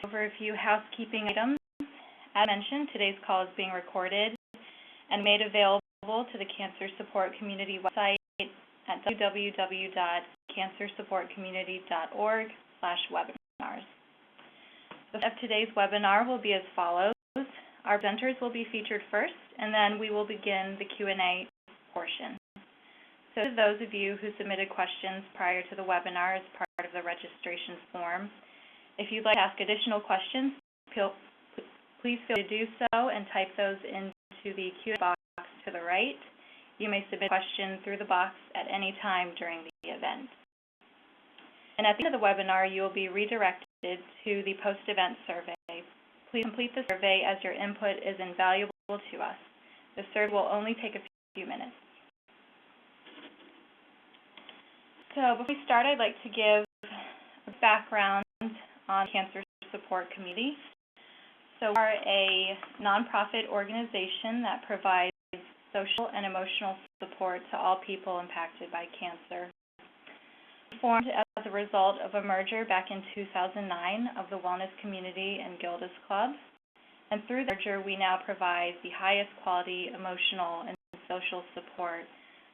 over a few housekeeping items. As mentioned, today's call is being recorded and made available to the Cancer Support Community website at www.cancersupportcommunity.org/webinars. The format of today's webinar will be as follows. Our presenters will be featured first, and then we will begin the Q&A portion. So to those of you who submitted questions prior to the webinar as part of the registration form, if you'd like to ask additional questions, please feel free to do so and type those into the Q&A box to the right. You may submit questions through the box at any time during the event. And at the end of the webinar, you will be redirected to the post-event survey. Please complete the survey as your input is invaluable to us. The survey will only take a few minutes. So before we start, I'd like to give a background on Cancer Support Community. So we are a nonprofit organization that provides social and emotional support to all people impacted by cancer. Formed as a result of a merger back in 2009 of the Wellness Community and Gilda's Club. And through the merger, we now provide the highest quality emotional and social support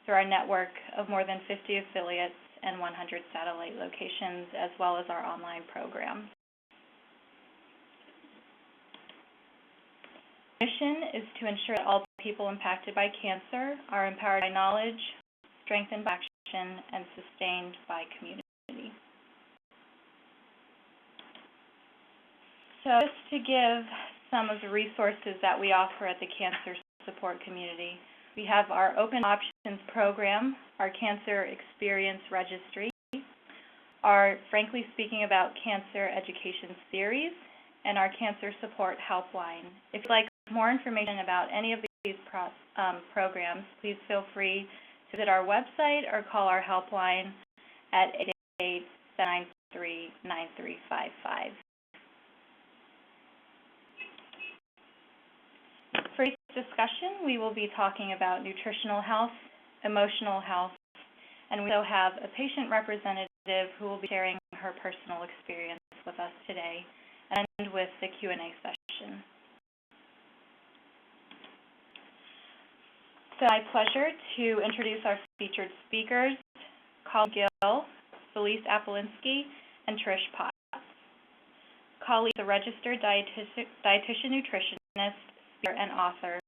through our network of more than 50 affiliates and 100 satellite locations, as well as our online program. Our mission is to ensure that all people impacted by cancer are empowered by knowledge, strengthened by action, and sustained by community. So just to give some of the resources that we offer at the Cancer Support Community, we have our Open Options program, our Cancer Experience Registry, our Frankly Speaking About Cancer Education series, and our Cancer Support Helpline. If you'd like more information about any of these programs, please feel free to visit our website or call our helpline at 888-793-9355. For this discussion, we will be talking about nutritional health, emotional health, and we also have a patient representative who will be sharing her personal experience with us today, and end with the Q&A session. So it's my pleasure to introduce our featured speakers, Colleen Gill, Felice Apolinsky, and Trish Potts. Colleen is a registered dietitian nutritionist, speaker, and author,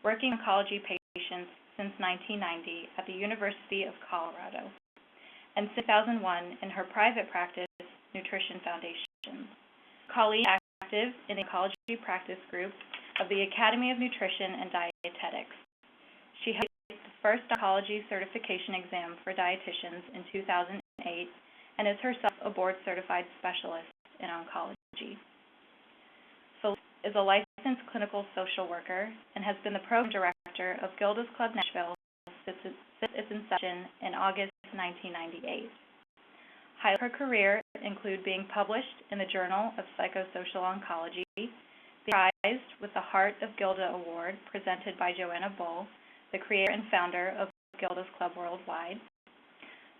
working with oncology patients since 1990 at the University of Colorado, and since 2001 in her private practice, Nutrition Foundation. Colleen is active in the oncology practice group of the Academy of Nutrition and Dietetics. She held the first oncology certification exam for dietitians in 2008 and is herself a board-certified specialist in oncology. Felice is a licensed clinical social worker and has been the program director of Gilda's Club Nashville since its inception in August 1998. Highlights of her career include being published in the Journal of Psychosocial Oncology, being prized with the Heart of Gilda Award presented by Joanna Bull, the creator and founder of Gilda's Club Worldwide.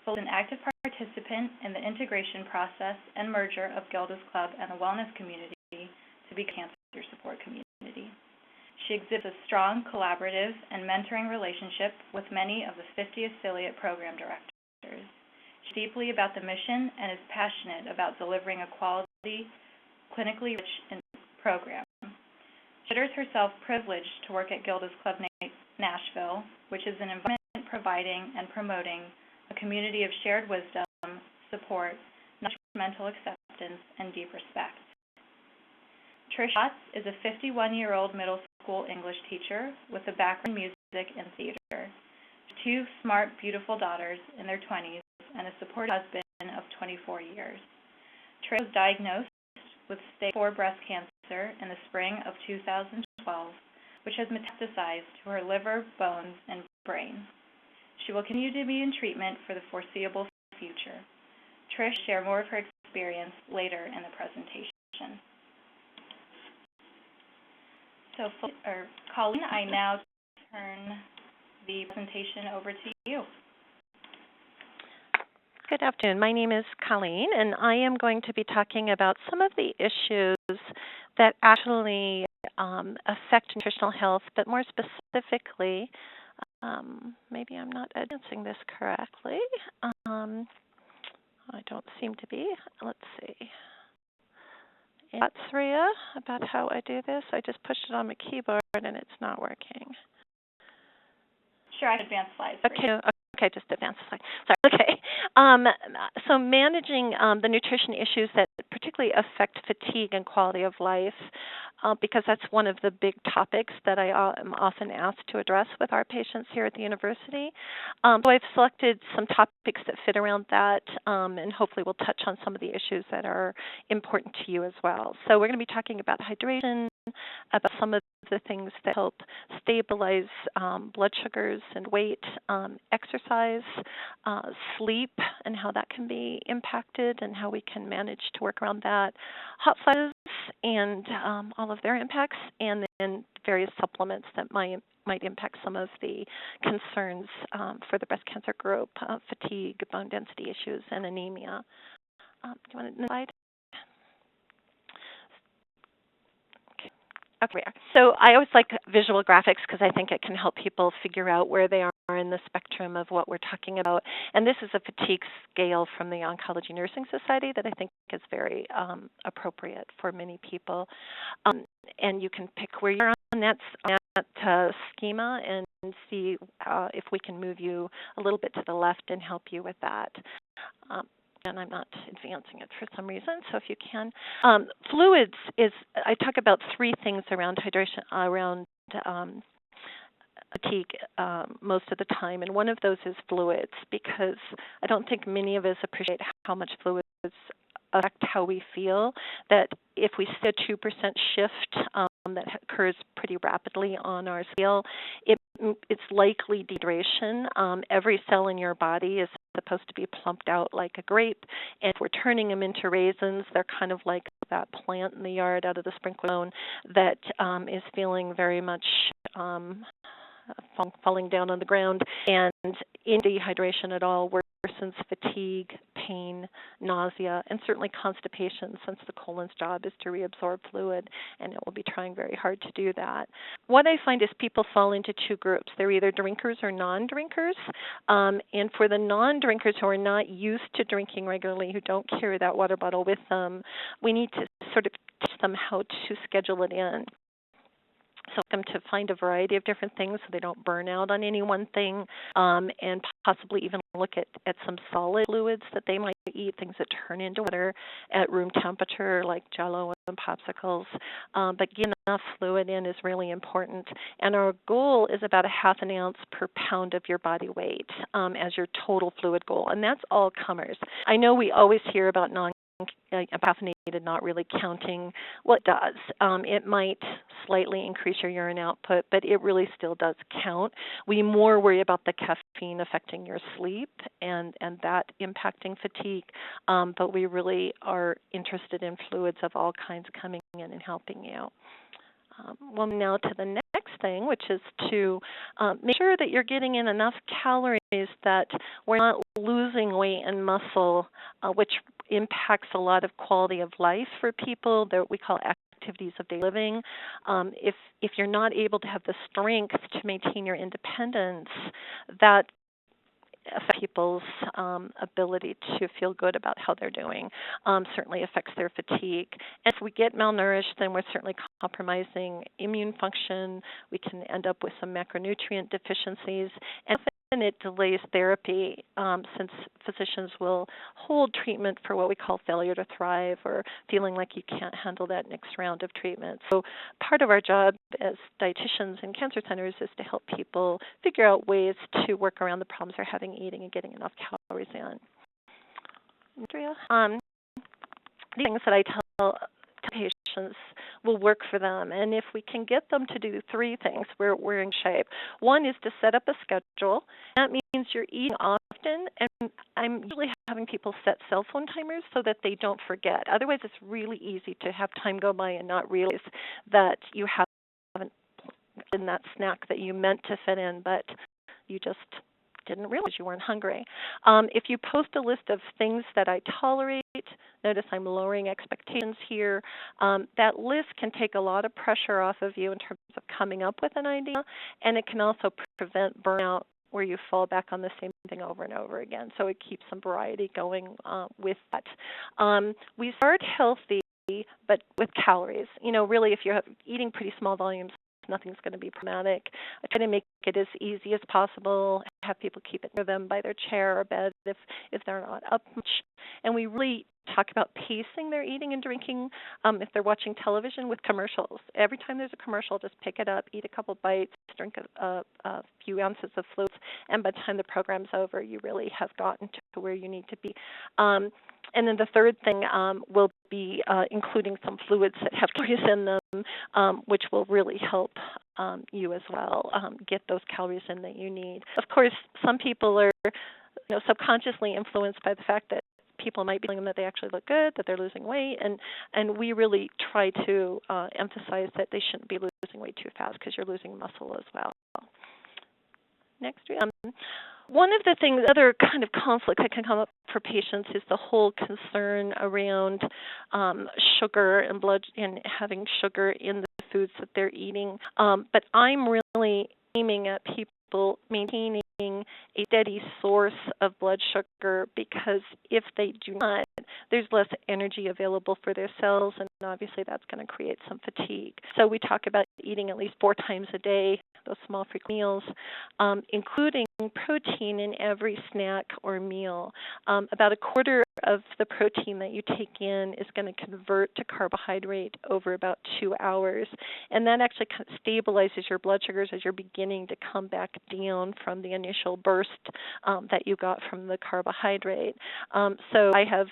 Felice is an active participant in the integration process and merger of Gilda's Club and the Wellness Community to be Cancer Support Community. She exhibits a strong collaborative and mentoring relationship with many of the 50 affiliate program directors. She's deeply about the mission and is passionate about delivering a quality, clinically rich program. She considers herself privileged to work at Gilda's Club Nashville, which is an environment providing and promoting a community of shared wisdom, support, non-judgmental acceptance, and deep respect. Trish Potts is a 51-year-old middle school English teacher with a background in music and theater. Two smart, beautiful daughters in their 20s and a supportive husband of 24 years. Trish was diagnosed with stage 4 breast cancer in the spring of 2012, which has metastasized to her liver, bones, and brain. She will continue to be in treatment for the foreseeable future. Trish will share more of her experience later in the presentation. So, Colleen, I now turn the presentation over to you. Good afternoon. My name is Colleen, and I am going to be talking about some of the issues that actually affect nutritional health, but more specifically, maybe I'm not advancing this correctly. I don't seem to be. Let's see. That's Rhea about how I do this. I just pushed it on my keyboard, and it's not working. Sure, I can advance slides. Okay, just advance the slide. Sorry. Okay. So managing the nutrition issues that particularly affect fatigue and quality of life, because that's one of the big topics that I am often asked to address with our patients here at the university. So I've selected some topics that fit around that, and hopefully we'll touch on some of the issues that are important to you as well. So we're going to be talking about hydration, about some of the things that help stabilize blood sugars and weight, exercise, sleep, and how that can be impacted and how we can manage to work around that, hot flashes and all of their impacts, and then various supplements that might impact some of the concerns for the breast cancer group, fatigue, bone density issues, and anemia. Do you want to slide? Okay, we are. So I always like visual graphics because I think it can help people figure out where they are in the spectrum of what we're talking about. And this is a fatigue scale from the Oncology Nursing Society that I think is very appropriate for many people. And you can pick where you're on that schema and see if we can move you a little bit to the left and help you with that. And I'm not advancing it for some reason, so if you can. Fluids I talk about three things around hydration, around fatigue most of the time, and one of those is fluids, because I don't think many of us appreciate how much fluids affect how we feel, that if we see a 2% shift that occurs pretty rapidly on our scale, it's likely dehydration. Every cell in your body is supposed to be plumped out like a grape, and if we're turning them into raisins, they're kind of like that plant in the yard out of the sprinkler zone that is feeling very much falling down on the ground, and in dehydration at all worsens fatigue, pain, nausea, and certainly constipation, since the colon's job is to reabsorb fluid, and it will be trying very hard to do that. What I find is people fall into two groups. They're either drinkers or non-drinkers, and for the non-drinkers who are not used to drinking regularly, who don't carry that water bottle with them, we need to sort of teach them how to schedule it in. So them to find a variety of different things so they don't burn out on any one thing, and possibly even look at some solid fluids that they might eat, things that turn into water at room temperature like Jello and popsicles. But getting enough fluid in is really important. And our goal is about 1/2 ounce per pound of your body weight as your total fluid goal. And that's all comers. I know we always hear about caffeinated not really counting. What does? It might slightly increase your urine output, but it really still does count. We more worry about the caffeine affecting your sleep and that impacting fatigue, but we really are interested in fluids of all kinds coming in and helping you. Well, now to the next thing, which is to make sure that you're getting in enough calories that we're not losing weight and muscle, which impacts a lot of quality of life for people that we call activities of daily living. If you're not able to have the strength to maintain your independence, that affects people's ability to feel good about how they're doing, certainly affects their fatigue. And if we get malnourished, then we're certainly compromising immune function. We can end up with some macronutrient deficiencies, and often it delays therapy, since physicians will hold treatment for what we call failure to thrive, or feeling like you can't handle that next round of treatment. So part of our job as dietitians in cancer centers is to help people figure out ways to work around the problems they're having eating and getting enough calories in. Andrea? The things that I tell patients will work for them, and if we can get them to do three things, we're in shape. One is to set up a schedule. That means you're eating often, and I'm usually having people set cell phone timers so that they don't forget. Otherwise, it's really easy to have time go by and not realize that you haven't in that snack that you meant to fit in, but you just didn't realize you weren't hungry. If you post a list of things that I tolerate, notice I'm lowering expectations here. That list can take a lot of pressure off of you in terms of coming up with an idea, and it can also prevent burnout where you fall back on the same thing over and over again. So it keeps some variety going with that. We start healthy, but with calories. Really, if you're eating pretty small volumes, nothing's going to be problematic. I try to make it as easy as possible, have people keep it near them by their chair or bed if they're not up much. And we really talk about pacing their eating and drinking if they're watching television with commercials. Every time there's a commercial, just pick it up, eat a couple bites, drink a few ounces of fluids, and by the time the program's over, you really have gotten to where you need to be. And then the third thing will be including some fluids that have calories in them, which will really help you as well get those calories in that you need. Of course, some people are subconsciously influenced by the fact that people might be telling them that they actually look good, that they're losing weight, and we really try to emphasize that they shouldn't be losing weight too fast because you're losing muscle as well. Next, one of the things, other kind of conflict that can come up for patients is the whole concern around sugar and blood and having sugar in the foods that they're eating. But I'm really aiming at people maintaining a steady source of blood sugar, because if they do not, there's less energy available for their cells, and obviously that's going to create some fatigue. So we talk about eating at least 4 times a day, those small frequent meals, including protein in every snack or meal. About a quarter of the protein that you take in is going to convert to carbohydrate over about 2 hours, and that actually kind of stabilizes your blood sugars as you're beginning to come back down from the initial burst that you got from the carbohydrate. So I have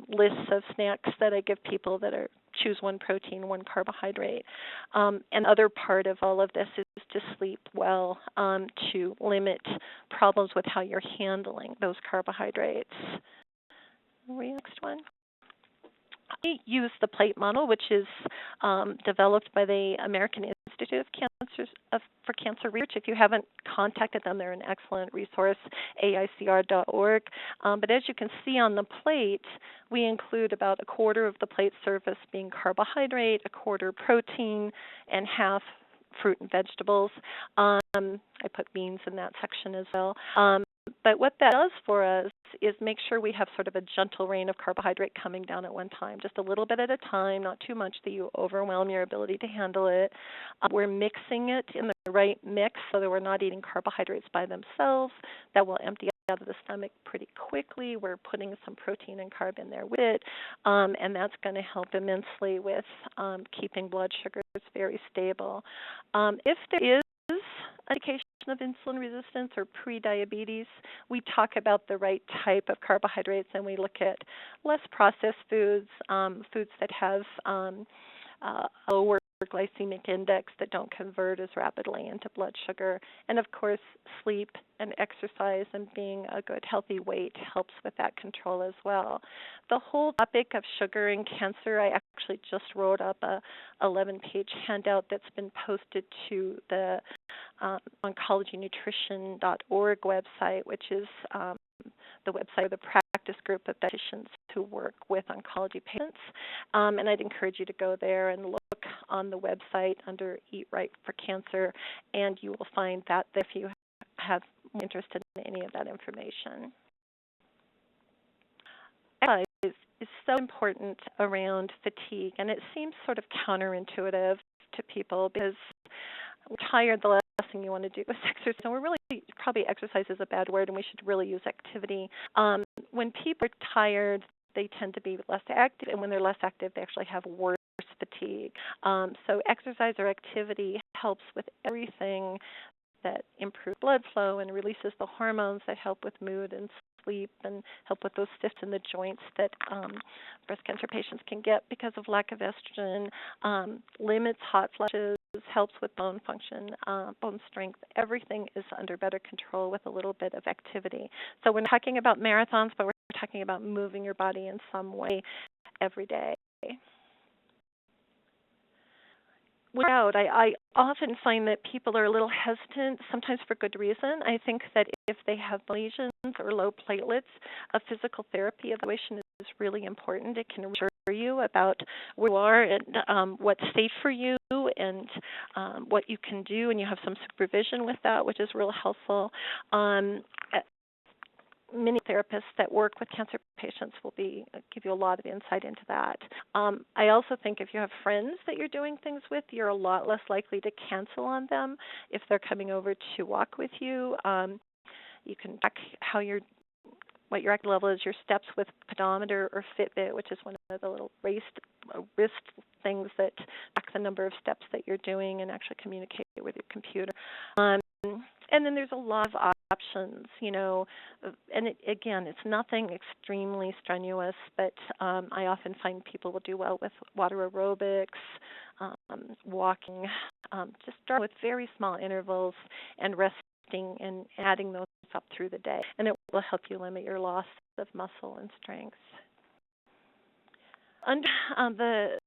lists of snacks that I give people that are choose 1 protein, 1 carbohydrate. And other part of all of this is to sleep well, to limit problems with how you're handling those carbohydrates. Next one. I use the plate model, which is developed by the American Institute for Cancer Research. If you haven't contacted them, they're an excellent resource, aicr.org. But as you can see on the plate, we include about a quarter of the plate surface being carbohydrate, a quarter protein, and half fruit and vegetables. I put beans in that section as well. But what that does for us is make sure we have sort of a gentle rain of carbohydrate coming down at one time, just a little bit at a time, not too much that you overwhelm your ability to handle it. We're mixing it in the right mix so that we're not eating carbohydrates by themselves. That will empty out of the stomach pretty quickly. We're putting some protein and carb in there with it, and that's going to help immensely with keeping blood sugars very stable. If there is indication of insulin resistance or pre-diabetes, we talk about the right type of carbohydrates, and we look at less processed foods, foods that have a lower glycemic index that don't convert as rapidly into blood sugar. And of course, sleep and exercise and being a good healthy weight helps with that control as well. The whole topic of sugar and cancer, I actually just wrote up a 11-page handout that's been posted to the oncologynutrition.org website, which is the website of the practice group of dietitians who work with oncology patients. And I'd encourage you to go there and look on the website under Eat Right for Cancer, and you will find that if you have interest in any of that information. Exercise is so important around fatigue, and it seems sort of counterintuitive to people because we're tired, the last thing you want to do is exercise. So we're really, probably exercise is a bad word, and we should really use activity. When people are tired, they tend to be less active, and when they're less active, they actually have worse fatigue. So exercise or activity helps with everything that improves blood flow and releases the hormones that help with mood and sleep and help with those stiffs in the joints that breast cancer patients can get because of lack of estrogen, limits hot flashes, helps with bone function, bone strength. Everything is under better control with a little bit of activity. So we're not talking about marathons, but we're talking about moving your body in some way every day. without, I often find that people are a little hesitant, sometimes for good reason. I think that if they have lesions or low platelets, a physical therapy evaluation is really important. It can reassure you about where you are and what's safe for you and what you can do, and you have some supervision with that, which is real helpful. Many therapists that work with cancer patients will give you a lot of insight into that. I also think if you have friends that you're doing things with, you're a lot less likely to cancel on them if they're coming over to walk with you. You can check what your active level is, your steps with pedometer or Fitbit, which is one of the little wrist things that track the number of steps that you're doing and actually communicate with your computer. And then there's a lot of options, and again, it's nothing extremely strenuous, but I often find people will do well with water aerobics, walking, just start with very small intervals and resting and adding those up through the day, and it will help you limit your loss of muscle and strength. Under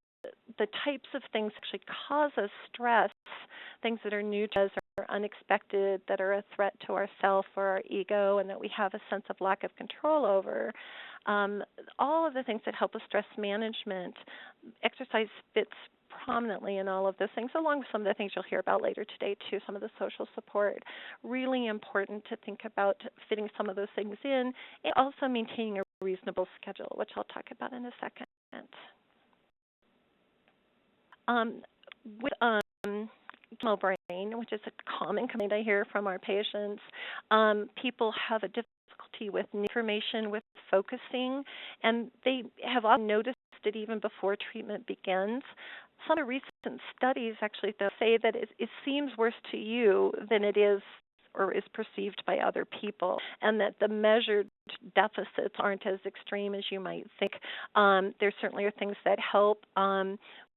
the types of things that actually cause us stress, things that are new to us or unexpected, that are a threat to ourself or our ego, and that we have a sense of lack of control over, all of the things that help with stress management, exercise fits prominently in all of those things, along with some of the things you'll hear about later today too, some of the social support. Really important to think about fitting some of those things in, and also maintaining a reasonable schedule, which I'll talk about in a second. With chemo brain, which is a common complaint I hear from our patients, people have a difficulty with information, with focusing, and they have often noticed it even before treatment begins. Some of the recent studies actually say that it seems worse to you than it is or is perceived by other people, and that the measured deficits aren't as extreme as you might think. There certainly are things that help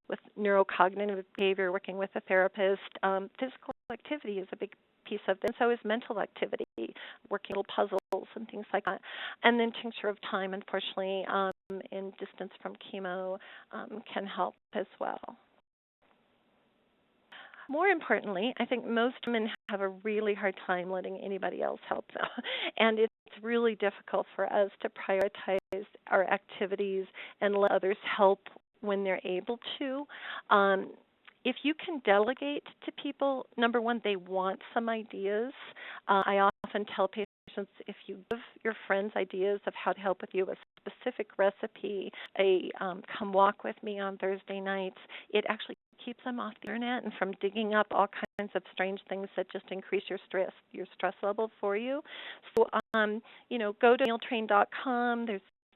with neurocognitive behavior, working with a therapist. Physical activity is a big piece of it, and so is mental activity, working little puzzles and things like that. And then tincture of time, unfortunately, in distance from chemo can help as well. More importantly, I think most women have a really hard time letting anybody else help them. And it's really difficult for us to prioritize our activities and let others help when they're able to. If you can delegate to people, number one, they want some ideas. I often tell patients, if you give your friends ideas of how to help with you, a specific recipe, come walk with me on Thursday nights, it actually keeps them off the internet and from digging up all kinds of strange things that just increase your stress level for you. So, go to mealtrain.com.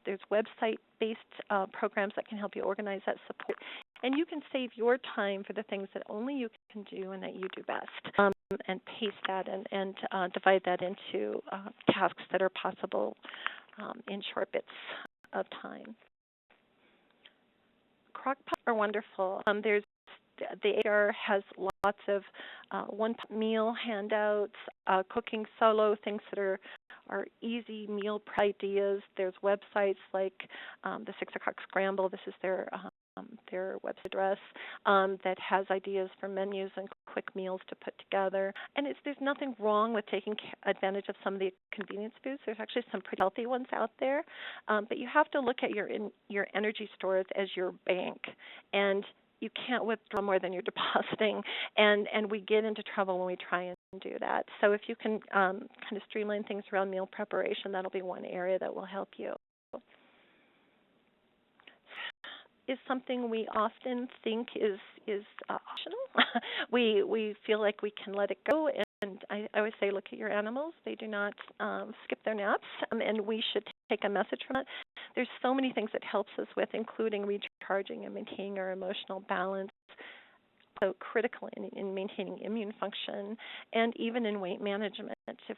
There's website-based programs that can help you organize that support. And you can save your time for the things that only you can do and that you do best, and pace that and divide that into tasks that are possible in short bits of time. Crockpots are wonderful. The AR has lots of one-pot meal handouts, cooking solo, things that are easy meal prep ideas. There's websites like the 6 O'Clock Scramble. This is their website address that has ideas for menus and quick meals to put together. And there's nothing wrong with taking advantage of some of the convenience foods. There's actually some pretty healthy ones out there, but you have to look at your energy stores as your bank, and you can't withdraw more than you're depositing, and we get into trouble when we try and do that. So if you can kind of streamline things around meal preparation, that'll be one area that will help you. Is something we often think is optional. We feel like we can let it go, and I always say, look at your animals. They do not skip their naps, and we should take a message from it. There's so many things it helps us with, including recharging and maintaining our emotional balance. So critical in maintaining immune function, and even in weight management. If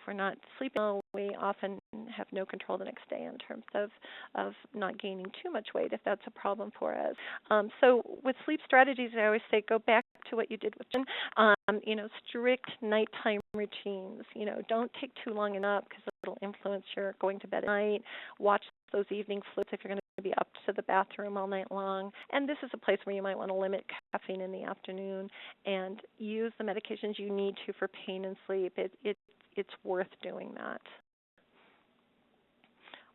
we're not sleeping well, we often have no control the next day in terms of not gaining too much weight if that's a problem for us. So with sleep strategies, I always say go back to what you did with strict nighttime routines. Don't take too long enough because it'll influence your going to bed at night. Watch those evening fluids if you're going to be up to the bathroom all night long. And this is a place where you might want to limit caffeine in the afternoon and use the medications you need to for pain and sleep. It's worth doing that.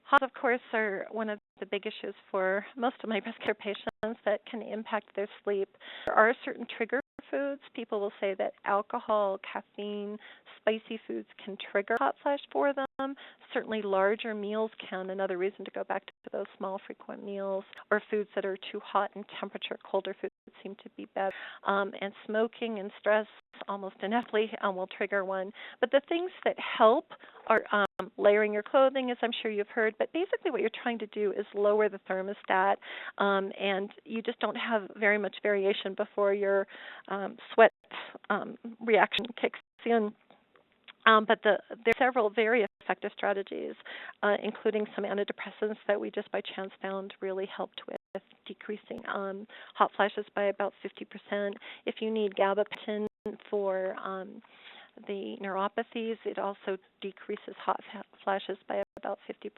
Hots, of course, are one of the big issues for most of my breast care patients that can impact their sleep. There are certain trigger foods. People will say that alcohol, caffeine, spicy foods can trigger hot flash for them. Certainly larger meals can. Another reason to go back to those small frequent meals, or foods that are too hot in temperature. Colder foods seem to be better. And smoking and stress almost inevitably will trigger one. But the things that help are layering your clothing, as I'm sure you've heard, but basically what you're trying to do is lower the thermostat, and you just don't have very much variation before your sweat reaction kicks in. But there are several very effective strategies, including some antidepressants that we just by chance found really helped with decreasing hot flashes by about 50%. If you need gabapentin for the neuropathies, it also decreases hot flashes by about 50%.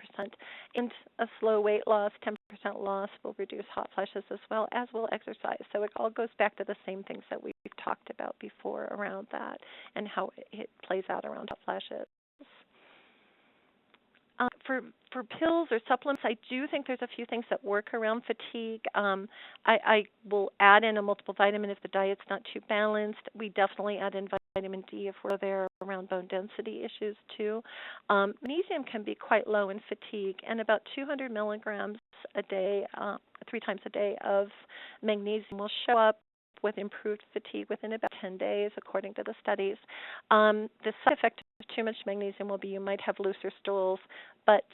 And a slow weight loss, 10% loss, will reduce hot flashes as well, as will exercise. So it all goes back to the same things that we've talked about before around that and how it plays out around hot flashes. For pills or supplements, I do think there's a few things that work around fatigue. I will add in a multiple vitamin if the diet's not too balanced. We definitely add in vitamin D if we're there around bone density issues too. Magnesium can be quite low in fatigue, and about 200 milligrams a day, 3 times a day of magnesium will show up with improved fatigue within about 10 days, according to the studies. The side effect of too much magnesium will be you might have looser stools, but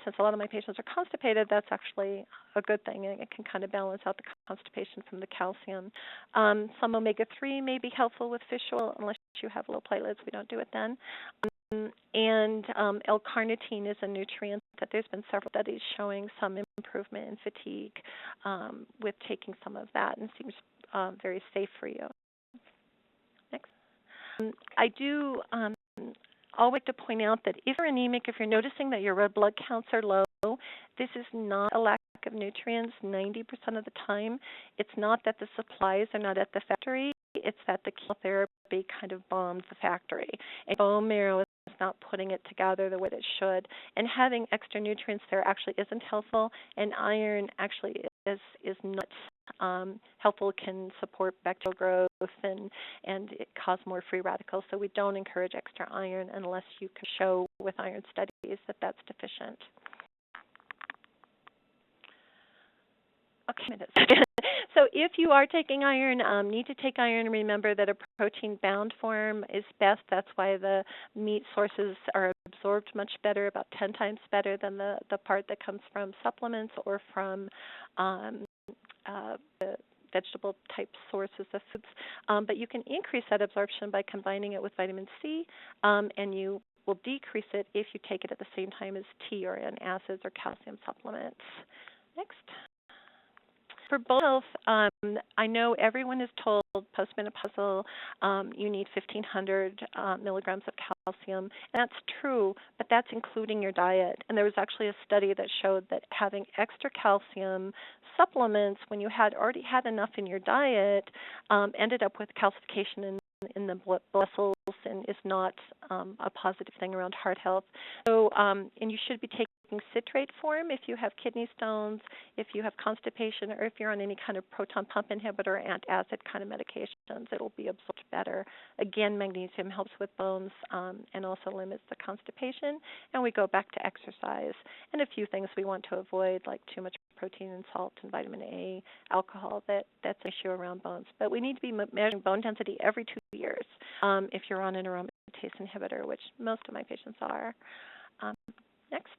since a lot of my patients are constipated, that's actually a good thing, and it can kind of balance out the constipation from the calcium. Some omega-3 may be helpful with fish oil, unless you have low platelets. We don't do it then. And L-carnitine is a nutrient that there's been several studies showing some improvement in fatigue with taking some of that, and seems very safe for you. Next. I do always like to point out that if you're anemic, if you're noticing that your red blood counts are low, this is not a lack of nutrients 90% of the time. It's not that the supplies are not at the factory. It's that the chemotherapy kind of bombed the factory. And bone marrow is not putting it together the way it should. And having extra nutrients there actually isn't helpful. And iron actually is not helpful, can support bacterial growth and it cause more free radicals. So we don't encourage extra iron unless you can show with iron studies that that's deficient. Okay, so if you are taking iron, need to take iron, remember that a protein-bound form is best. That's why the meat sources are absorbed much better, about 10 times better than the part that comes from supplements or from the vegetable-type sources of foods. But you can increase that absorption by combining it with vitamin C, and you will decrease it if you take it at the same time as tea or acids or calcium supplements. Next. For bone health, I know everyone is told postmenopausal you need 1,500 milligrams of calcium, and that's true, but that's including your diet. And there was actually a study that showed that having extra calcium supplements when you had already had enough in your diet ended up with calcification in the blood vessels and is not a positive thing around heart health. So, and you should be taking citrate form if you have kidney stones, if you have constipation, or if you're on any kind of proton pump inhibitor, antacid kind of medications. It will be absorbed better. Again, magnesium helps with bones and also limits the constipation. And we go back to exercise and a few things we want to avoid, like too much protein and salt and vitamin A, alcohol. That's an issue around bones. But we need to be measuring bone density every 2 years if you're on an aromatase inhibitor, which most of my patients are. Next.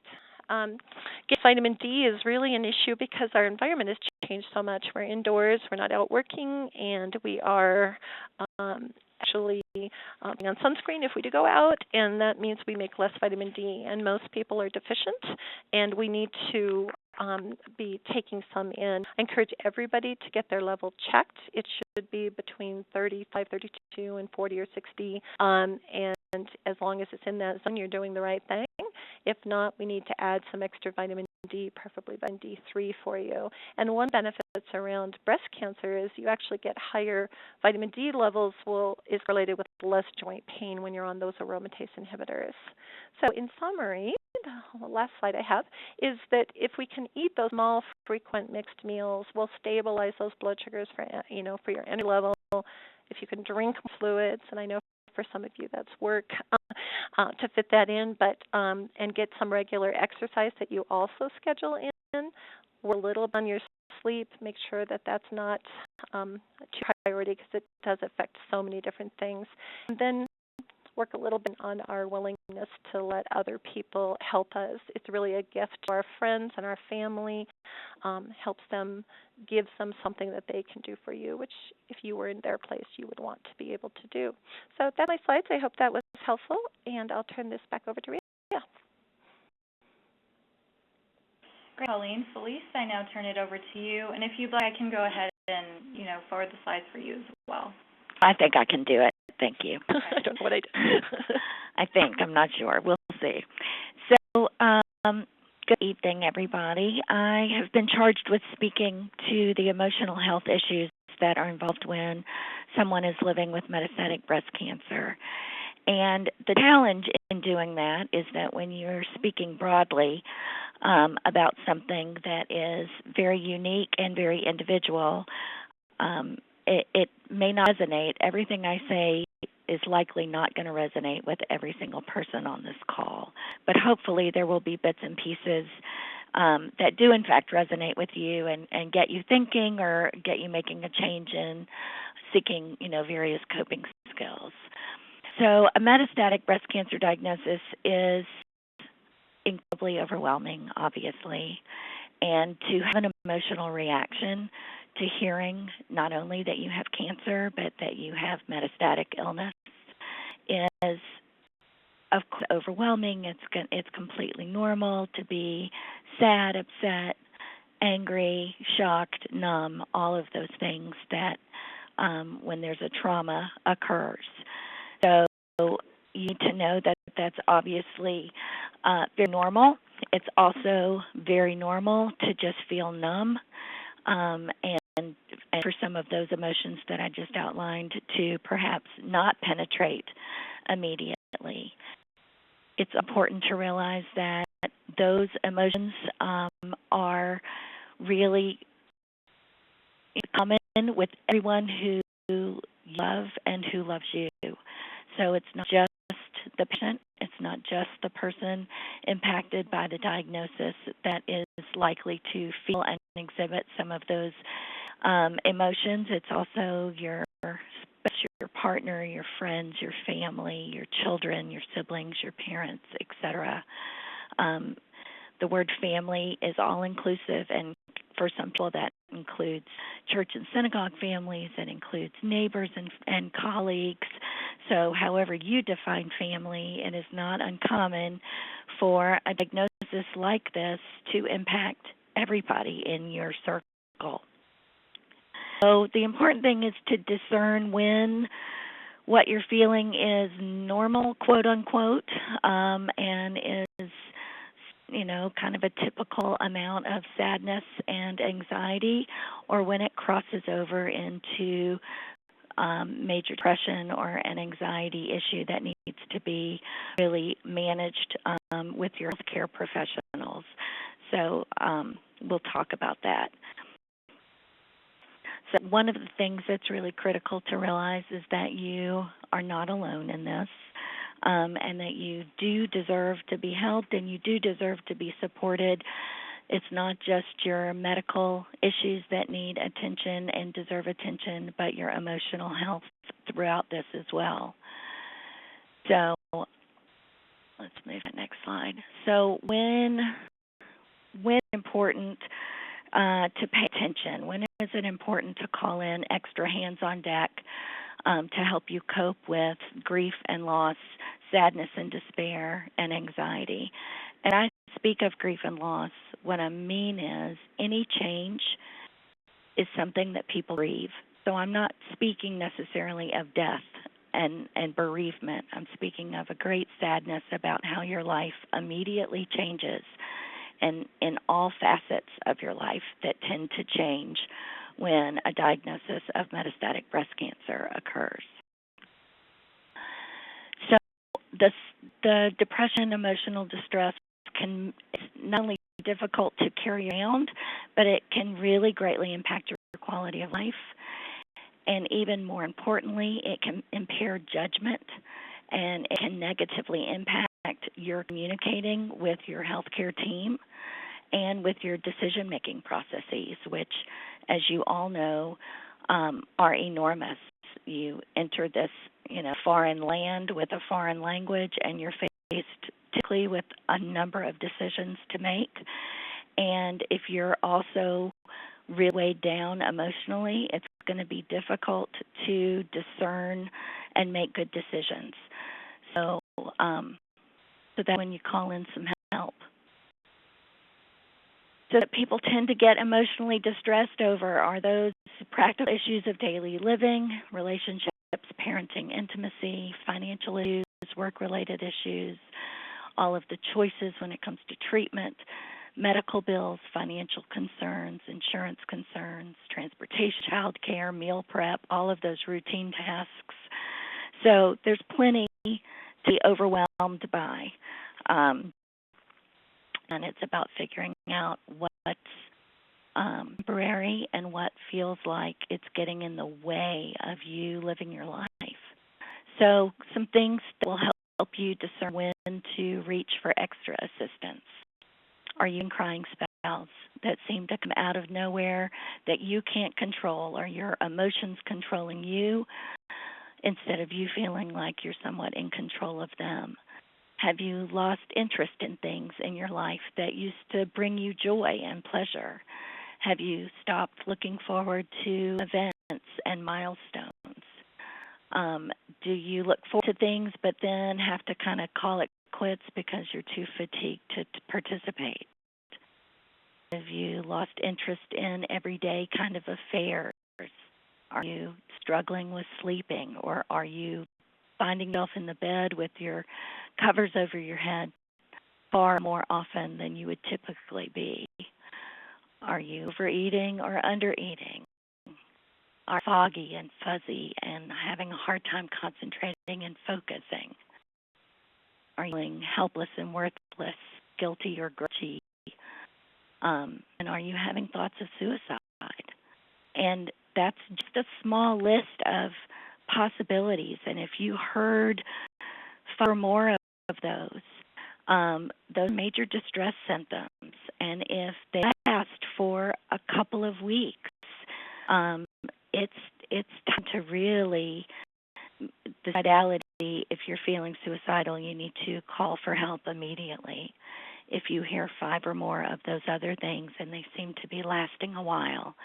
Vitamin D is really an issue because our environment has changed so much. We're indoors, we're not out working, and we are actually on sunscreen if we do go out, and that means we make less vitamin D, and most people are deficient, and we need to be taking some in. I encourage everybody to get their level checked. It should be between 35, 32, and 40 or 60, and as long as it's in that zone, you're doing the right thing. If not, we need to add some extra vitamin D, preferably vitamin D3 for you. And one benefit that's around breast cancer is you actually get higher vitamin D levels is related with less joint pain when you're on those aromatase inhibitors. So in summary, the last slide I have is that if we can eat those small, frequent mixed meals, we'll stabilize those blood sugars for your energy level. If you can drink fluids, and I know for some of you that's work to fit that in, but and get some regular exercise that you also schedule in. We're a little on your sleep. Make sure that that's not too priority because it does affect so many different things. And then work a little bit on our willingness to let other people help us. It's really a gift to our friends and our family. Helps them, gives them something that they can do for you, which if you were in their place, you would want to be able to do. So that's my slides. I hope that was helpful, and I'll turn this back over to Rita. Great, Colleen. Felice, I now turn it over to you, and if you'd like, I can go ahead and forward the slides for you as well. I think I can do it. Thank you. I don't know what I did. I'm not sure. We'll see. So, good evening, everybody. I have been charged with speaking to the emotional health issues that are involved when someone is living with metastatic breast cancer. And the challenge in doing that is that when you're speaking broadly about something that is very unique and very individual, it may not resonate. Everything I say is likely not going to resonate with every single person on this call. But hopefully there will be bits and pieces that do in fact resonate with you and get you thinking or get you making a change in seeking, various coping skills. So a metastatic breast cancer diagnosis is incredibly overwhelming, obviously, and to have an emotional reaction to hearing not only that you have cancer, but that you have metastatic illness is, of course, overwhelming. It's completely normal to be sad, upset, angry, shocked, numb, all of those things that when there's a trauma occurs. So you need to know that that's obviously very normal. It's also very normal to just feel numb and for some of those emotions that I just outlined to perhaps not penetrate immediately. It's important to realize that those emotions are really common with everyone who you love and who loves you. So it's not just the patient, it's not just the person impacted by the diagnosis that is likely to feel and exhibit some of those emotions. It's also your partner, your friends, your family, your children, your siblings, your parents, etc. The word family is all-inclusive, and for some people that includes church and synagogue families, it includes neighbors and colleagues. So however you define family, it is not uncommon for a diagnosis like this to impact everybody in your circle. So the important thing is to discern when what you're feeling is normal, quote unquote, and is, kind of a typical amount of sadness and anxiety, or when it crosses over into major depression or an anxiety issue that needs to be really managed with your healthcare professionals. So we'll talk about that. So one of the things that's really critical to realize is that you are not alone in this, and that you do deserve to be helped and you do deserve to be supported. It's not just your medical issues that need attention and deserve attention, but your emotional health throughout this as well. So let's move to the next slide. So when it's important to pay attention, when is it important to call in extra hands on deck to help you cope with grief and loss, sadness and despair, and anxiety? And I speak of grief and loss, what I mean is any change is something that people grieve. So I'm not speaking necessarily of death and bereavement. I'm speaking of a great sadness about how your life immediately changes and in all facets of your life that tend to change when a diagnosis of metastatic breast cancer occurs. So the depression, emotional distress is not only difficult to carry around, but it can really greatly impact your quality of life. And even more importantly, it can impair judgment, and it can negatively impact your communicating with your healthcare team and with your decision-making processes, which, as you all know, are enormous. You enter this, foreign land with a foreign language, and you're faced typically with a number of decisions to make. And if you're also really weighed down emotionally, it's going to be difficult to discern and make good decisions. So that's when you call in some help. So that people tend to get emotionally distressed over are those practical issues of daily living, relationships, parenting, intimacy, financial issues, work-related issues, all of the choices when it comes to treatment, medical bills, financial concerns, insurance concerns, transportation, child care, meal prep, all of those routine tasks. So there's plenty to be overwhelmed by. And it's about figuring out what's temporary and what feels like it's getting in the way of you living your life. So some things that will help you discern when to reach for extra assistance. Are you in crying spells that seem to come out of nowhere that you can't control? Are your emotions controlling you instead of you feeling like you're somewhat in control of them? Have you lost interest in things in your life that used to bring you joy and pleasure? Have you stopped looking forward to events and milestones? Do you look forward to things but then have to kind of call it quits because you're too fatigued to participate? Have you lost interest in everyday kind of affairs? Are you struggling with sleeping, or are you finding yourself in the bed with your covers over your head far more often than you would typically be? Are you overeating or undereating? Are foggy and fuzzy and having a hard time concentrating and focusing? Are you feeling helpless and worthless, guilty or grudgy? And are you having thoughts of suicide? And that's just a small list of possibilities. And if you heard far more of those major distress symptoms, and if they last for a couple of weeks, it's time to really decide. If you're feeling suicidal, you need to call for help immediately. If you hear 5 or more of those other things and they seem to be lasting a while,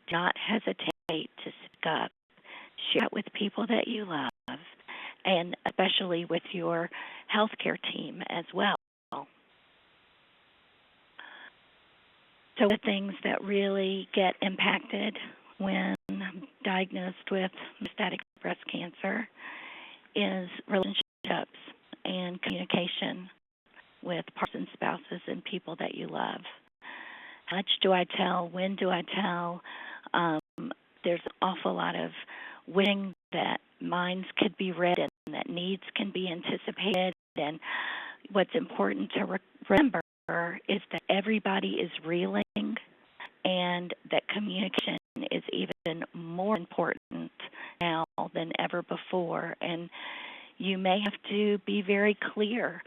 do not hesitate to speak up. Share it with people that you love, and especially with your healthcare team as well. So the things that really get impacted when diagnosed with metastatic breast cancer is relationships and communication with partners and spouses and people that you love. How much do I tell? When do I tell? There's an awful lot of wishing that minds could be read and that needs can be anticipated. And what's important to remember is that everybody is reeling, and that communication is even more important now than ever before. And you may have to be very clear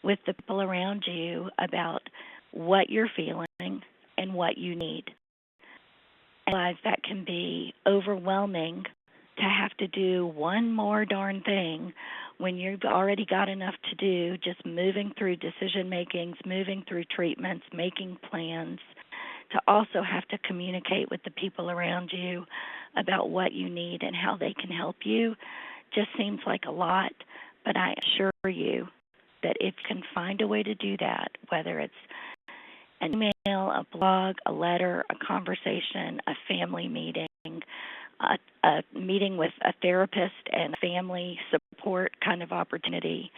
with the people around you about what you're feeling and what you need. I realize that can be overwhelming to have to do one more darn thing when you've already got enough to do, just moving through decision makings, moving through treatments, making plans, to also have to communicate with the people around you about what you need and how they can help you. Just seems like a lot, but I assure you that if you can find a way to do that, whether it's an email, a blog, a letter, a conversation, a family meeting, a meeting with a therapist and family support kind of opportunity,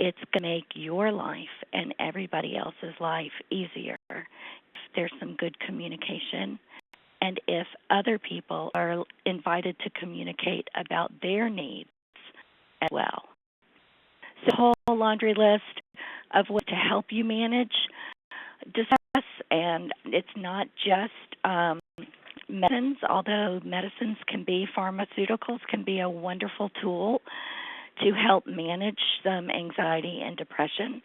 it's going to make your life and everybody else's life easier if there's some good communication and if other people are invited to communicate about their needs as well. So, a whole laundry list of what to help you manage, discuss, and it's not just medicines, although medicines can be, pharmaceuticals can be a wonderful tool to help manage some anxiety and depression.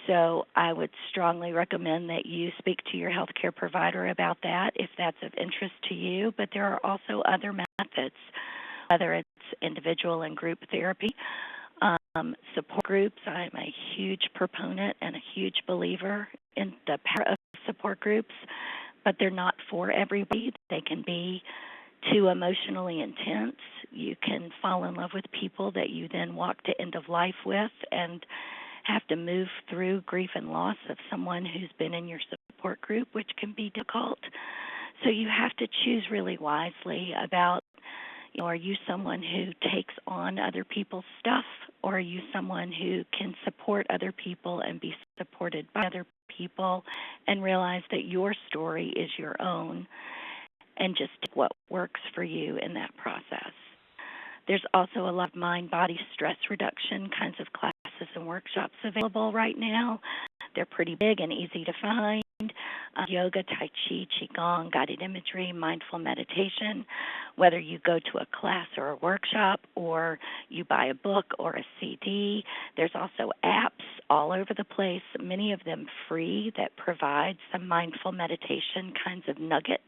So I would strongly recommend that you speak to your healthcare provider about that if that's of interest to you. But there are also other methods, whether it's individual and group therapy, support groups. I'm a huge proponent and a huge believer in the power of support groups, but they're not for everybody. They can be too emotionally intense. You can fall in love with people that you then walk to end of life with and have to move through grief and loss of someone who's been in your support group, which can be difficult. So you have to choose really wisely about, are you someone who takes on other people's stuff, or are you someone who can support other people and be supported by other people and realize that your story is your own and just take what works for you in that process. There's also a lot of mind-body stress reduction kinds of classes and workshops available right now. They're pretty big and easy to find. Yoga, Tai Chi, Qigong, guided imagery, mindful meditation. Whether you go to a class or a workshop or you buy a book or a CD, there's also apps all over the place, many of them free, that provide some mindful meditation kinds of nuggets.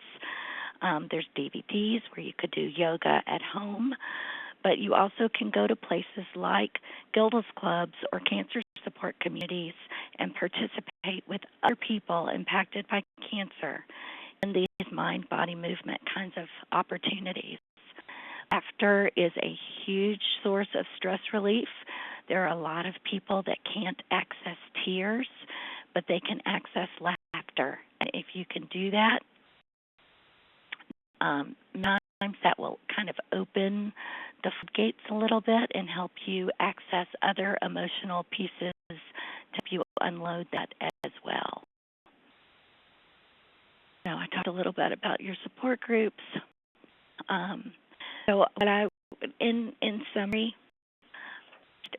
There's DVDs where you could do yoga at home. But you also can go to places like Gilda's clubs or cancer support communities and participate with other people impacted by cancer in these mind-body movement kinds of opportunities. Laughter is a huge source of stress relief. There are a lot of people that can't access tears, but they can access laughter. And if you can do that, sometimes that will kind of open the floodgates a little bit and help you access other emotional pieces to help you unload that as well. Now, I talked a little bit about your support groups. In summary,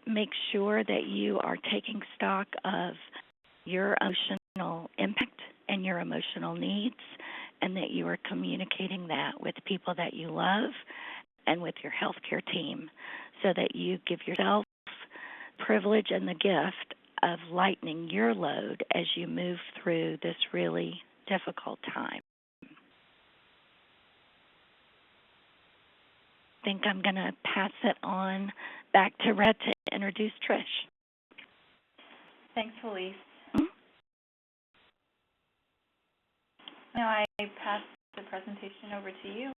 make sure that you are taking stock of your emotional impact and your emotional needs, and that you are communicating that with people that you love and with your healthcare team, so that you give yourself privilege and the gift of lightening your load as you move through this really difficult time. I think I'm going to pass it on back to Red to introduce Trish. Thanks, Felice. Now I pass the presentation over to you.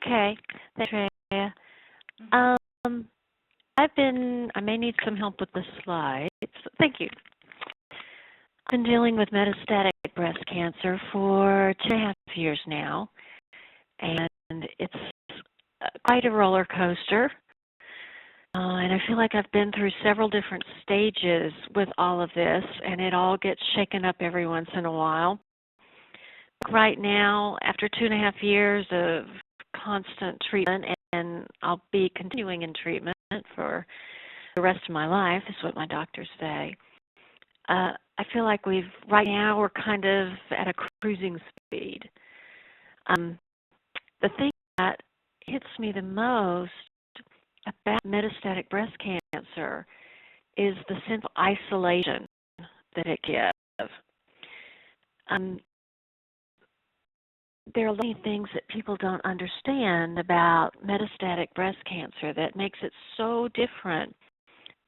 Okay, thanks, Rhea. I may need some help with the slides. Thank you. I've been dealing with metastatic breast cancer for 2.5 years now, and it's quite a roller coaster. And I feel like I've been through several different stages with all of this, and it all gets shaken up every once in a while. Right now, after 2.5 years of constant treatment, and I'll be continuing in treatment for the rest of my life, is what my doctors say. I feel like right now we're kind of at a cruising speed. The thing that hits me the most about metastatic breast cancer is the sense of isolation that it gives. There are many things that people don't understand about metastatic breast cancer that makes it so different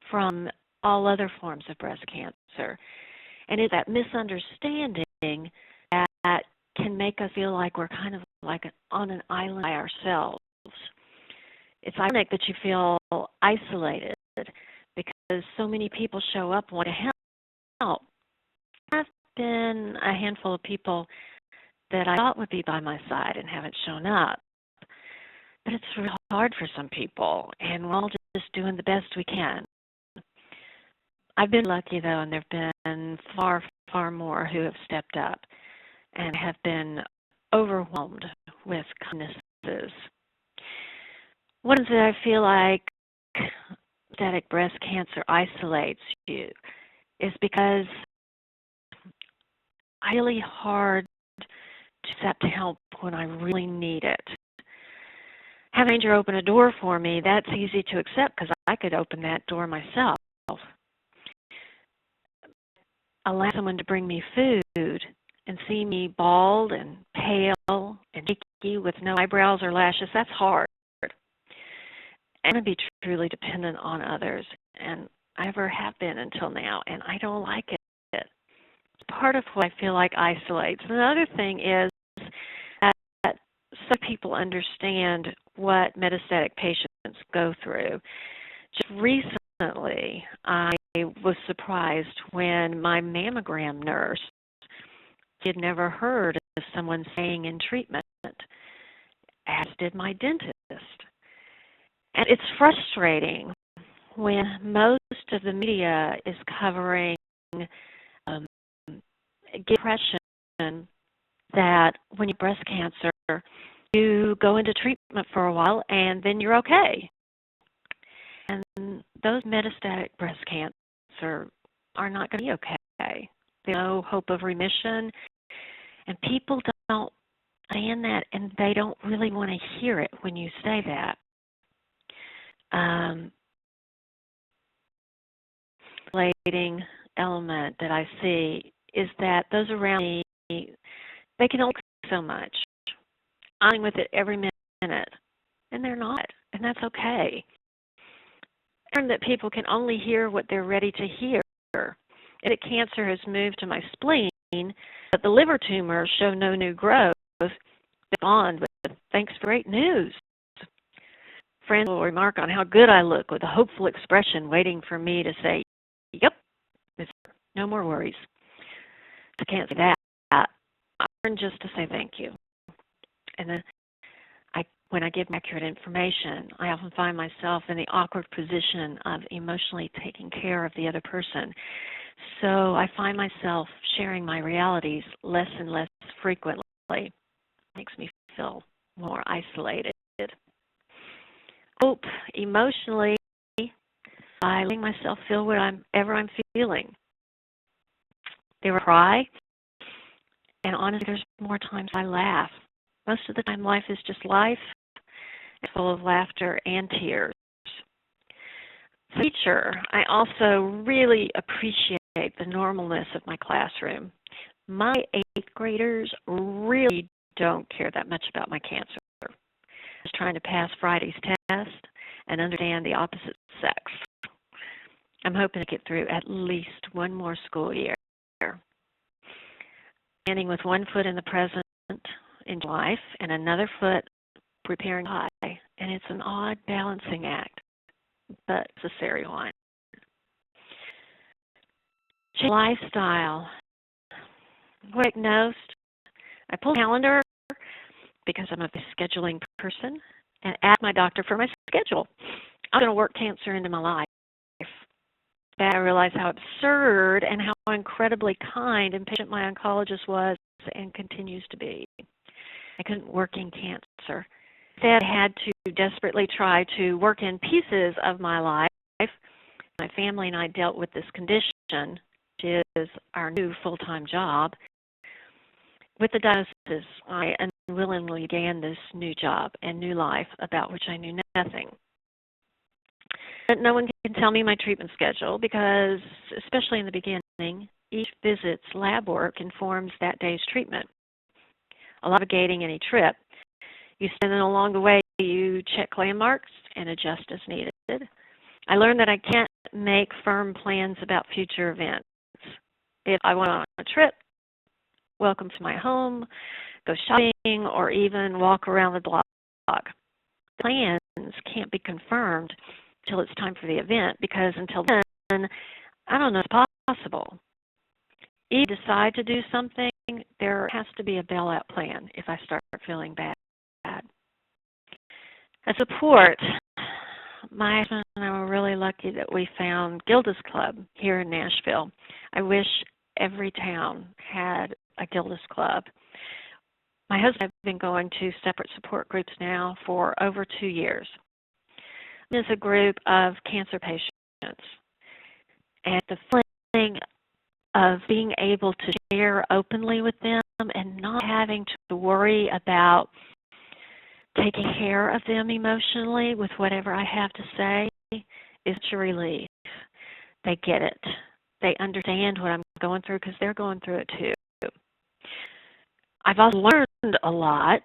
from all other forms of breast cancer. And it's that misunderstanding that can make us feel like we're kind of like on an island by ourselves. It's ironic that you feel isolated because so many people show up wanting to help. There have been a handful of people that I thought would be by my side and haven't shown up. But it's really hard for some people, and we're all just doing the best we can. I've been lucky, though, and there have been far, far more who have stepped up and have been overwhelmed with kindnesses. One is that I feel like metastatic breast cancer isolates you is because it's really hard to accept help when I really need it. Having a stranger open a door for me, that's easy to accept because I could open that door myself. Allow someone to bring me food and see me bald and pale and shaky with no eyebrows or lashes, that's hard. I'm going to be truly dependent on others, and I never have been until now, and I don't like it. It's part of what I feel like isolates. Another thing is that some people understand what metastatic patients go through. Just recently, I was surprised when my mammogram nurse had never heard of someone staying in treatment, as did my dentist. And it's frustrating when most of the media is covering depression, that when you have breast cancer, you go into treatment for a while and then you're okay. And those metastatic breast cancer are not going to be okay. There's no hope of remission, and people don't understand that, and they don't really want to hear it when you say that. Relating element that I see is that those around me, they can only do so much. I'm dealing with it every minute, and they're not, and that's okay. I learned that people can only hear what they're ready to hear. If the cancer has moved to my spleen, but the liver tumors show no new growth, they respond with, "Thanks for great news." Friends will remark on how good I look with a hopeful expression, waiting for me to say, "Yep, no more worries." I can't say that. I learned just to say thank you. And then when I give accurate information, I often find myself in the awkward position of emotionally taking care of the other person. So I find myself sharing my realities less and less frequently. It makes me feel more isolated. Cope emotionally by letting myself feel whatever I'm feeling. They will cry, and honestly, there's more times I laugh. Most of the time, life is just life, and full of laughter and tears. Teacher, I also really appreciate the normalness of my classroom. My 8th graders really don't care that much about my cancer. I was trying to pass Friday's test and understand the opposite sex. I'm hoping to get through at least one more school year. Standing with one foot in the present in life and another foot preparing to die, and it's an odd balancing act, but necessary one. Change lifestyle. Diagnosed. I pulled a calendar because I'm a scheduling person and asked my doctor for my schedule. I'm going to work cancer into my life. I realized how absurd and how incredibly kind and patient my oncologist was and continues to be. I couldn't work in cancer. Instead, I had to desperately try to work in pieces of my life. My family and I dealt with this condition, which is our new full-time job. With the diagnosis, I unwillingly began this new job and new life about which I knew nothing. But no one can tell me my treatment schedule because, especially in the beginning, each visit's lab work informs that day's treatment. Navigating any trip, you spend it along the way, you check landmarks and adjust as needed. I learned that I can't make firm plans about future events. If I went on a trip, welcome to my home, go shopping, or even walk around the block. Plans can't be confirmed until it's time for the event, because until then, I don't know if it's possible. If you decide to do something, there has to be a bailout plan if I start feeling bad. As support, my husband and I were really lucky that we found Gilda's Club here in Nashville. I wish every town had a Gilda's Club. My husband and I have been going to separate support groups now for over 2 years. It's a group of cancer patients, and the feeling of being able to share openly with them and not having to worry about taking care of them emotionally with whatever I have to say is a relief. They get it. They understand what I'm going through because they're going through it too. I've also learned a lot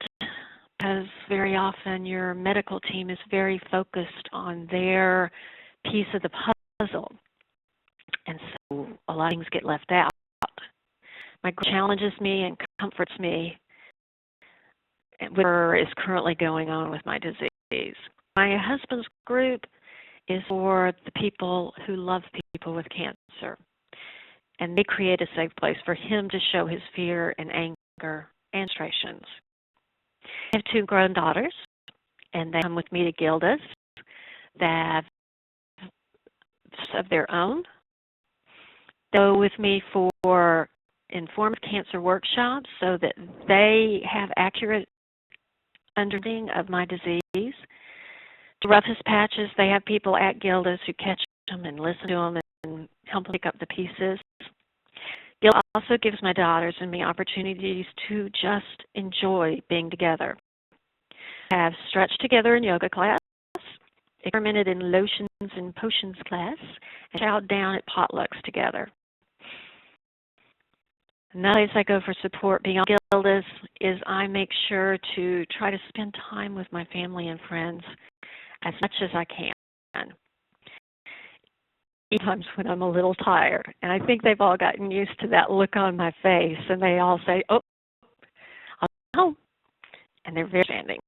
because very often your medical team is very focused on their piece of the puzzle, and so a lot of things get left out. My group challenges me and comforts me with what is currently going on with my disease. My husband's group is for the people who love people with cancer, and they create a safe place for him to show his fear and anger and frustrations. I have 2 grown daughters, and they come with me to Gilda's. They have of their own. They go with me for informed cancer workshops so that they have accurate understanding of my disease. The roughest patches, they have people at Gilda's who catch them and listen to them and help them pick up the pieces. Gill also gives my daughters and me opportunities to just enjoy being together. I have stretched together in yoga class, experimented in lotions and potions class, and chowed down at potlucks together. Another place I go for support beyond Gilda's is I make sure to try to spend time with my family and friends as much as I can. Times when I'm a little tired, and I think they've all gotten used to that look on my face, and they all say, "Oh, I'll go home," and they're very understanding.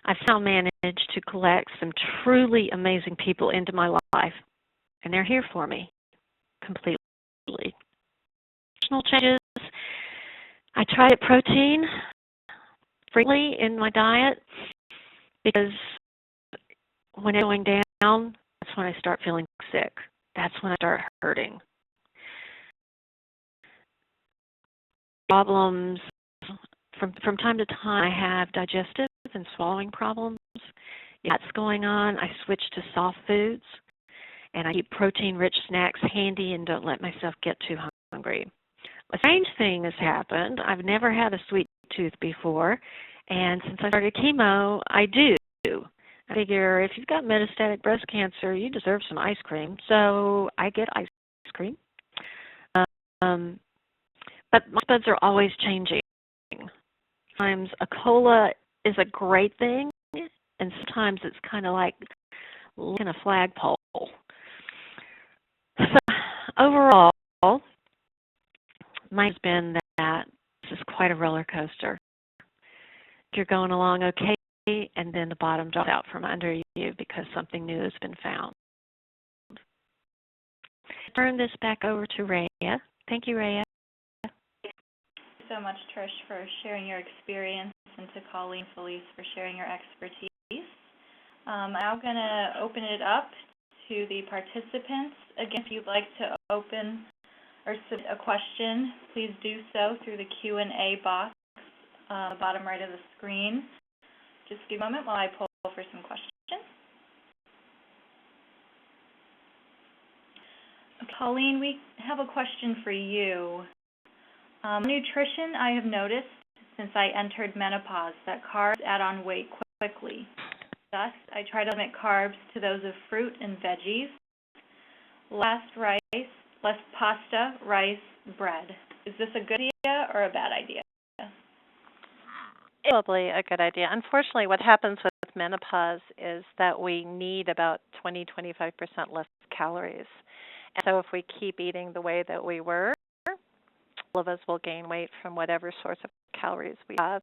I've now managed to collect some truly amazing people into my life, and they're here for me completely. Nutritional changes. I try to eat protein frequently in my diet because when it's going down, that's when I start feeling sick. That's when I start hurting. Problems from time to time. I have digestive and swallowing problems. If that's going on, I switch to soft foods, and I keep protein-rich snacks handy and don't let myself get too hungry. A strange thing has happened. I've never had a sweet tooth before, and since I started chemo, I do. I figure if you've got metastatic breast cancer, you deserve some ice cream, so I get ice cream. But my buds are always changing. Sometimes a cola is a great thing, and sometimes it's kind of like looking a flagpole. So overall, mine's been that this is quite a roller coaster. You're going along okay, and then the bottom drops out from under you because something new has been found. Turn this back over to Rhea. Thank you, Rhea. Thank you so much, Trish, for sharing your experience, and to Colleen and Felice for sharing your expertise. I'm now going to open it up to the participants. Again, if you'd like to open or submit a question, please do so through the Q&A box bottom right of the screen. Just give me a moment while I pull for some questions. Colleen, we have a question for you. Nutrition, I have noticed since I entered menopause that carbs add on weight quickly. Thus, I try to limit carbs to those of fruit and veggies. Less pasta, rice, bread. Is this a good idea or a bad idea? Probably a good idea. Unfortunately, what happens with menopause is that we need about 20-25% less calories. And so if we keep eating the way that we were, all of us will gain weight from whatever source of calories we have.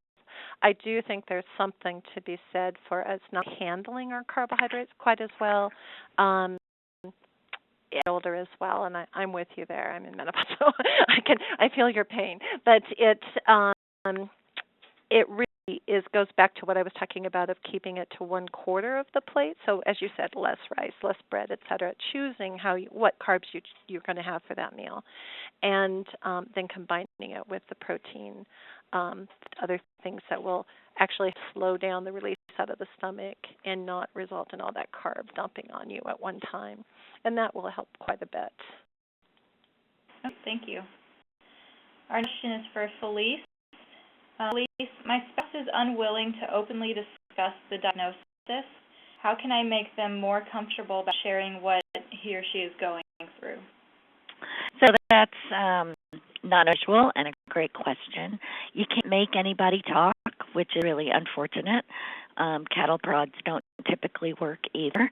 I do think there's something to be said for us not handling our carbohydrates quite as well. Older as well, and I'm with you there. I'm in menopause, so I feel your pain. But it goes back to what I was talking about of keeping it to 1/4 of the plate. So as you said, less rice, less bread, et cetera. Choosing what carbs you're going to have for that meal, and then combining it with the protein, other things that will actually slow down the release out of the stomach and not result in all that carb dumping on you at one time, and that will help quite a bit. Okay, thank you. Our next question is for Felice. Felice, my spouse is unwilling to openly discuss the diagnosis. How can I make them more comfortable about sharing what he or she is going through? So that's not unusual and a great question. You can't make anybody talk, which is really unfortunate. Cattle prods don't typically work either.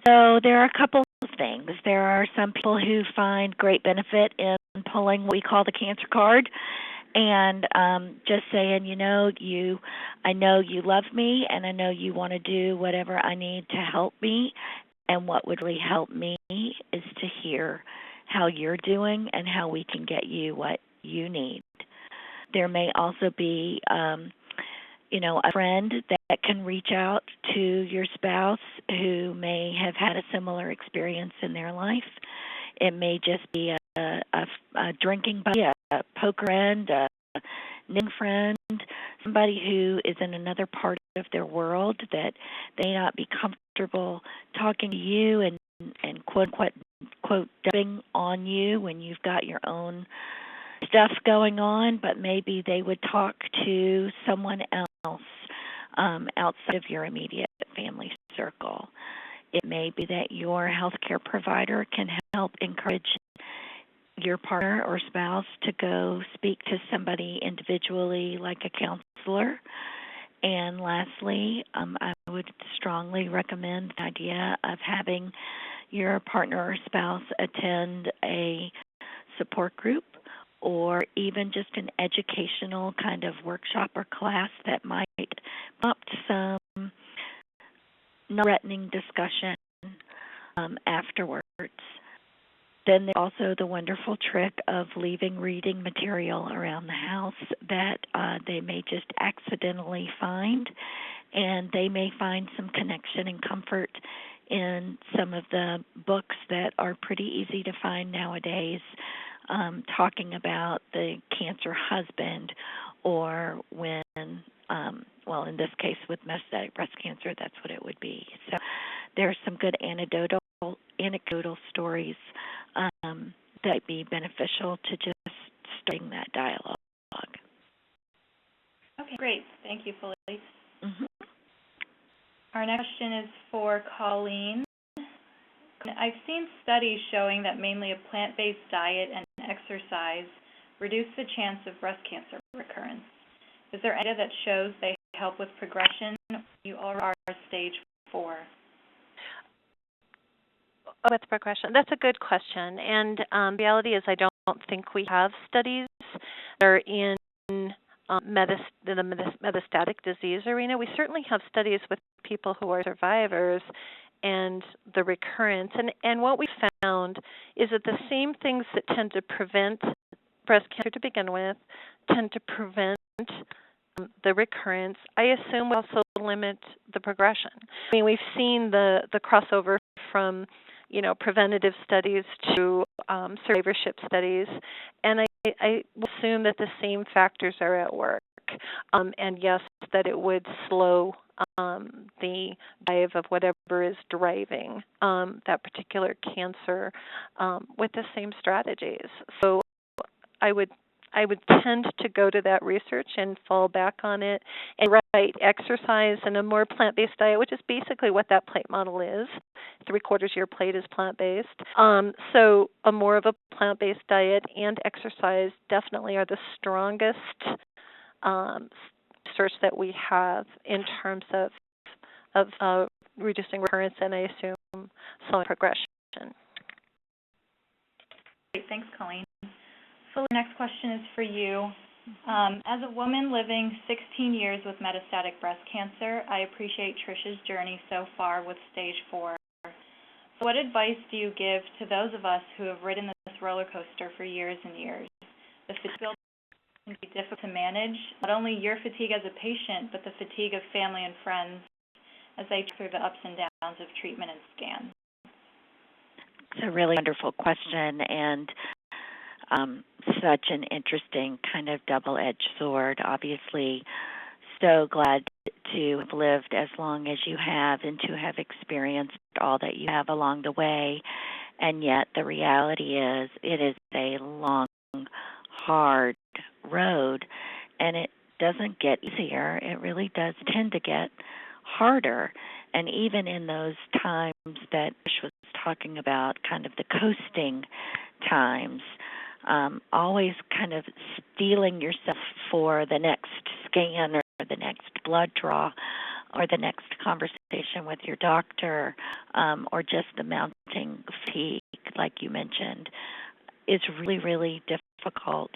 So there are a couple of things. There are some people who find great benefit in pulling what we call the cancer card and just saying, I know you love me and I know you want to do whatever I need to help me, and what would really help me is to hear how you're doing and how we can get you what you need. There may also be a friend that can reach out to your spouse who may have had a similar experience in their life. It may just be a drinking buddy, a poker friend, a knitting friend, somebody who is in another part of their world that they may not be comfortable talking to you and quote dumping on you when you've got your own stuff going on, but maybe they would talk to someone else outside of your immediate family circle. It may be that your healthcare provider can help encourage your partner or spouse to go speak to somebody individually, like a counselor. And lastly, I would strongly recommend the idea of having your partner or spouse attend a support group or even just an educational kind of workshop or class that might prompt some non-threatening discussion afterwards. Then there's also the wonderful trick of leaving reading material around the house that they may just accidentally find, and they may find some connection and comfort in some of the books that are pretty easy to find nowadays, talking about the cancer husband, or when, in this case with metastatic breast cancer, that's what it would be. So there are some good anecdotal stories that might be beneficial to just starting that dialogue. Okay, great. Thank you, Felice. Mm-hmm. Our next question is for Colleen. I've seen studies showing that mainly a plant-based diet and exercise reduce the chance of breast cancer recurrence. Is there data that shows they help with progression? You are stage 4. Oh, that's a question. That's a good question. And the reality is I don't think we have studies that are in the metastatic disease arena. We certainly have studies with people who are survivors and the recurrence. And what we found is that the same things that tend to prevent breast cancer to begin with tend to prevent the recurrence. I assume we also limit the progression. I mean, we've seen the crossover from preventative studies to survivorship studies, and I assume that the same factors are at work. And yes, that it would slow the drive of whatever is driving that particular cancer with the same strategies. So I would tend to go to that research and fall back on it. And exercise and a more plant-based diet, which is basically what that plate model is. 3/4 of your plate is plant-based. So a more of a plant-based diet and exercise definitely are the strongest research that we have in terms of reducing recurrence and I assume slowing progression. Great, thanks, Colleen. So the next question is for you. As a woman living 16 years with metastatic breast cancer, I appreciate Trish's journey so far with stage 4. So what advice do you give to those of us who have ridden this roller coaster for years and years? The can be difficult to manage, not only your fatigue as a patient, but the fatigue of family and friends as they go through the ups and downs of treatment and scans. It's a really wonderful question, and such an interesting kind of double-edged sword. Obviously, so glad to have lived as long as you have and to have experienced all that you have along the way. And yet the reality is it is a long, hard road, and it doesn't get easier. It really does tend to get harder. And even in those times that Trish was talking about, kind of the coasting times, always kind of steeling yourself for the next scan or the next blood draw or the next conversation with your doctor, or just the mounting fatigue, like you mentioned, is really, really difficult.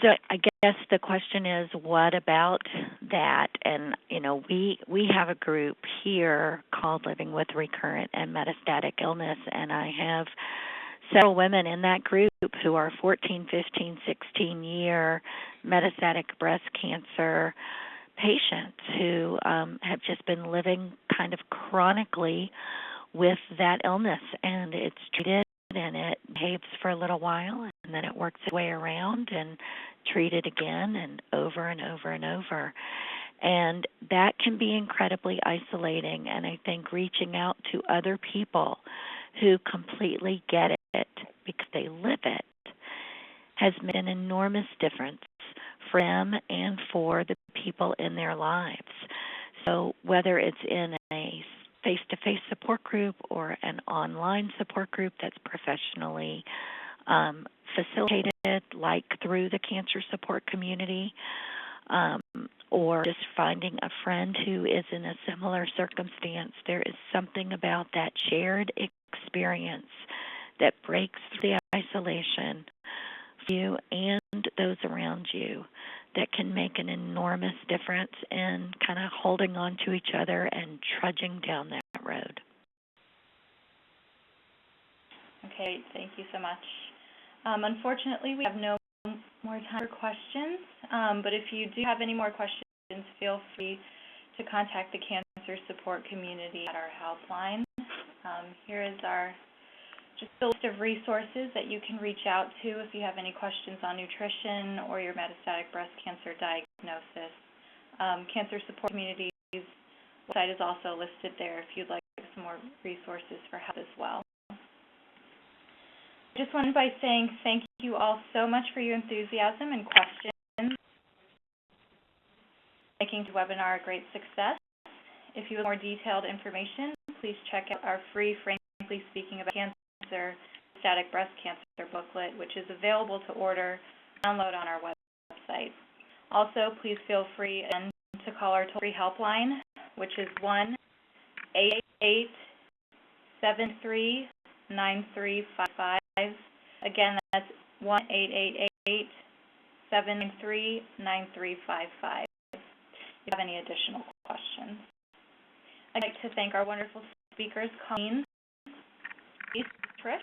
So I guess the question is, what about that? And, we have a group here called Living with Recurrent and Metastatic Illness, and I have several women in that group who are 14, 15, 16-year metastatic breast cancer patients who have just been living kind of chronically with that illness, and it's treated and it behaves for a little while, and then it works its way around and treated again and over and over and over. And that can be incredibly isolating, and I think reaching out to other people who completely get it because they live it has made an enormous difference for them and for the people in their lives. So whether it's in a face-to-face support group or an online support group that's professionally facilitated, like through the cancer support community, or just finding a friend who is in a similar circumstance, there is something about that shared experience that breaks the isolation for you and those around you that can make an enormous difference in kind of holding on to each other and trudging down that road. Okay, thank you so much. Unfortunately, we have no more time for questions, but if you do have any more questions, feel free to contact the cancer support community at our helpline. Here is just a list of resources that you can reach out to if you have any questions on nutrition or your metastatic breast cancer diagnosis. Cancer support community's website is also listed there if you'd like some more resources for help as well. Just wanted by saying thank you all so much for your enthusiasm and questions, making the webinar a great success. If you want more detailed information, please check out our free Frankly Speaking About Cancer, Metastatic Breast Cancer booklet, which is available to order, download on our website. Also, please feel free to call our toll-free helpline, which is 1-888-73-9355. Again, that's 1-888-793-9355. If you have any additional questions. I'd like to thank our wonderful speakers, Colleen, Trish,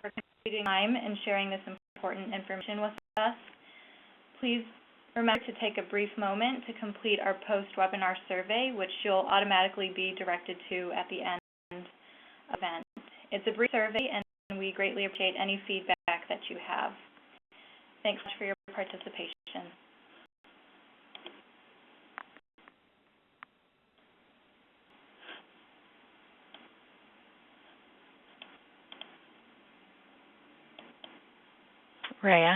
for completing time and sharing this important information with us. Please remember to take a brief moment to complete our post-webinar survey, which you'll automatically be directed to at the end of the event. It's a brief survey, and we greatly appreciate any feedback that you have. Thanks for your participation. Rhea?